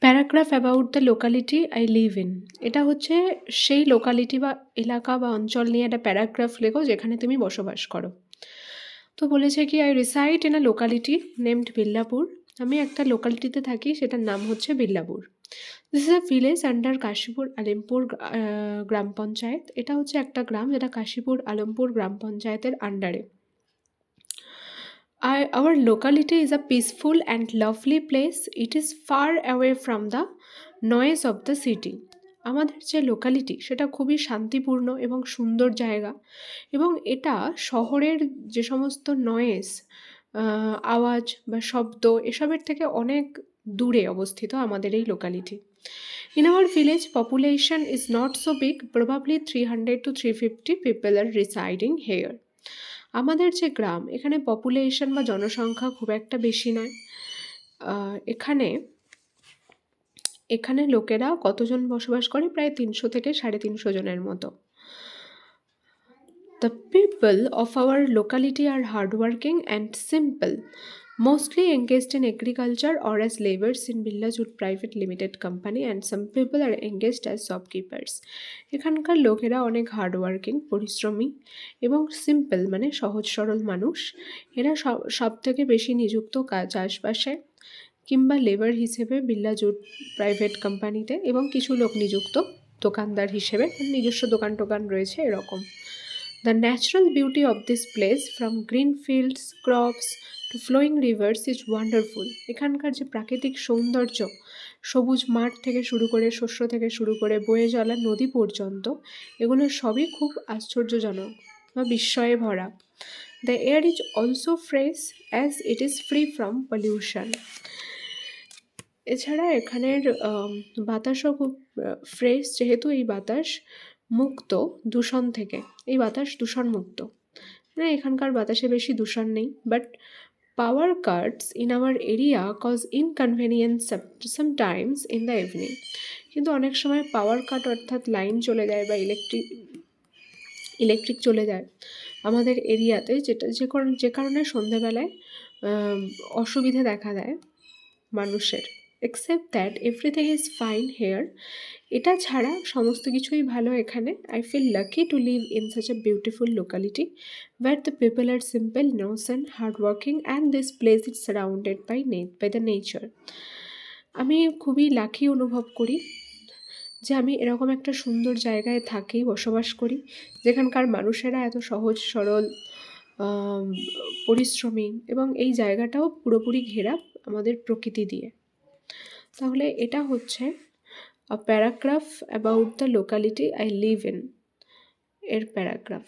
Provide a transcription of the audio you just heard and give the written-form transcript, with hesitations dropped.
Paragraph about the locality I live in. এটা হচ্ছে সেই লোকালিটি বা এলাকা বা অঞ্চল নিয়ে একটা প্যারাগ্রাফ লেখো যেখানে তুমি বসবাস করো। তো বলেছে কি, I reside in a locality named Billapur. আমি একটা লোকালিটিতে থাকি, সেটার নাম হচ্ছে Billapur. This is a village under Kashipur Alimpur গ্রাম পঞ্চায়েত। এটা হচ্ছে একটা গ্রাম যেটা কাশীপুর আলমপুর গ্রাম পঞ্চায়েতের আন্ডারে। Our locality is a peaceful and lovely place. It is far away from the noise of the city. আমাদের যে লোকালিটি সেটা খুবই শান্তিপূর্ণ এবং সুন্দর জায়গা, এবং এটা শহরের যে সমস্ত নয়েজ, আওয়াজ বা শব্দ, এসবের থেকে অনেক দূরে অবস্থিত আমাদের এই locality. In our village, population is not so big, probably 300 to 350 people are residing here. আমাদের যে গ্রাম, এখানে পপুলেশন বা জনসংখ্যা খুব একটা বেশি নয়। এখানে এখানে লোকেরা কতজন বসবাস করে? প্রায় 300 থেকে 350 জনের মতো। The people of our locality are hardworking and simple, mostly engaged in agriculture or as laborers in Billajur Private Limited Company, and some people are engaged as shopkeepers. এখানকার লোকেরা অনেক হার্ডওয়ার্কিং, পরিশ্রমী এবং সিম্পল মানে সহজ সরল মানুষ। এরা সব থেকে বেশি নিযুক্ত চাষবাসে কিংবা লেবার হিসেবে বিল্লাজুর প্রাইভেট কোম্পানিতে, এবং কিছু লোক নিযুক্ত দোকানদার হিসেবে, নিজস্ব দোকান টোকান রয়েছে এরকম। The natural beauty of this place, from green fields, crops to flowing rivers, is wonderful. এখানকার যে প্রাকৃতিক সৌন্দর্য, সবুজ মাঠ থেকে শুরু করে, শস্য থেকে শুরু করে বয়ে চলা নদী পর্যন্ত, এগুলো সবই খুব আশ্চর্যজনক বা বিস্ময়ে ভরা। The air is also fresh as it is free from pollution. এছাড়া এখানের বাতাসও খুব ফ্রেশ, যেহেতু এই বাতাস মুক্ত দূষণ থেকে, এই বাতাস দূষণমুক্ত, মানে এখানকার বাতাসে বেশি দূষণ নেই। But power cuts in our area cause inconvenience sometimes in the evening. কিন্তু অনেক সময় পাওয়ার কাট অর্থাৎ লাইন চলে যায় বা ইলেকট্রিক চলে যায় আমাদের এরিয়াতে, যে কারণে সন্ধেবেলায় অসুবিধে দেখা দেয় মানুষের। Except that everything is fine here. এটা ছাড়া সমস্ত কিছুই ভালো এখানে। I feel lucky to live in such a beautiful locality where the people are simple, innocent, hard working and this place is surrounded by the nature. আমি খুবই lucky অনুভব করি যে আমি এরকম একটা সুন্দর জায়গায় থাকি, বসবাস করি, যেখানকার মানুষেরা এত সহজ সরল, পরিশ্রমী, এবং এই জায়গাটাও পুরোপুরি ঘেরা আমাদের প্রকৃতি দিয়ে। তাহলে এটা হচ্ছে a paragraph about the locality I live in এর প্যারাগ্রাফ।